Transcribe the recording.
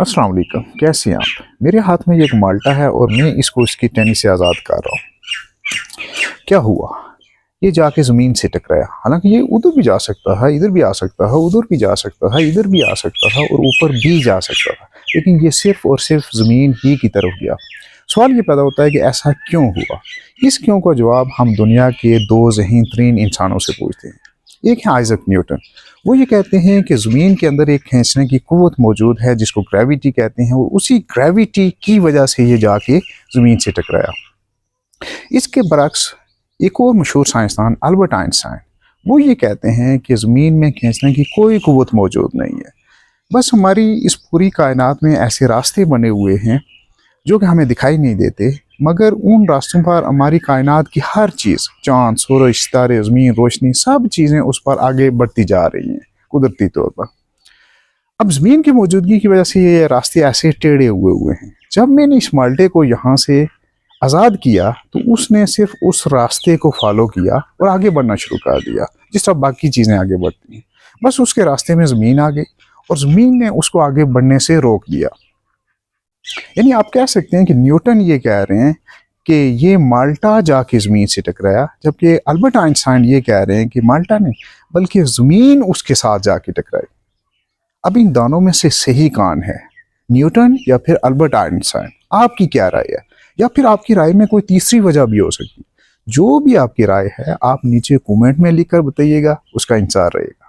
अस्सलाम वालेकुम, कैसे हैं आप? मेरे हाथ में एक माल्टा है और मैं इसको इसकी टहनी से आज़ाद कर रहा हूँ। क्या हुआ? ये जाके ज़मीन से टकराया। हालांकि ये उधर भी जा सकता है, इधर भी आ सकता है, उधर भी जा सकता है, इधर भी आ सकता है और ऊपर भी जा सकता था, लेकिन ये सिर्फ और सिर्फ ज़मीन ही की तरफ गया। सवाल ये पैदा होता है कि ऐसा क्यों हुआ? इस क्यों का जवाब हम दुनिया के दो ज़हीन तरीन इंसानों से पूछते हैं। एक है आइजक न्यूटन। वो ये कहते हैं कि ज़मीन के अंदर एक खींचने की कुव्वत मौजूद है जिसको ग्रेविटी कहते हैं, और उसी ग्रेविटी की वजह से ये जाके ज़मीन से टकराया। इसके बरक्स एक और मशहूर साइंसदान अल्बर्ट आइंस्टाइन, वो ये कहते हैं कि ज़मीन में खींचने की कोई कुव्वत मौजूद नहीं है। बस हमारी इस पूरी कायनात में ऐसे रास्ते बने हुए हैं जो कि हमें दिखाई नहीं देते, मगर उन रास्तों पर हमारी कायनात की हर चीज़, चांद, सूरज, सितारे, ज़मीन, रोशनी, सब चीज़ें उस पर आगे बढ़ती जा रही हैं कुदरती तौर पर। अब ज़मीन की मौजूदगी की वजह से ये रास्ते ऐसे टेढ़े हुए हुए हैं। जब मैंने इस माल्टे को यहाँ से आज़ाद किया तो उसने सिर्फ उस रास्ते को फॉलो किया और आगे बढ़ना शुरू कर दिया जिस तरह बाकी चीज़ें आगे बढ़ती हैं। बस उसके रास्ते में ज़मीन आ गई और ज़मीन ने उसको आगे बढ़ने से रोक दिया। यानी आप कह सकते हैं कि न्यूटन ये कह रहे हैं कि ये माल्टा जाके ज़मीन से टकराया, जबकि अल्बर्ट आइंस्टाइन ये कह रहे हैं कि माल्टा नहीं बल्कि ज़मीन उसके साथ जाके टकराई। अब इन दोनों में से सही कौन है, न्यूटन या फिर अल्बर्ट आइंस्टाइन? आपकी क्या राय है? या फिर आपकी राय में कोई तीसरी वजह भी हो सकती है? जो भी आपकी राय है आप नीचे कमेंट में लिखकर बताइएगा, उसका इंतजार रहेगा।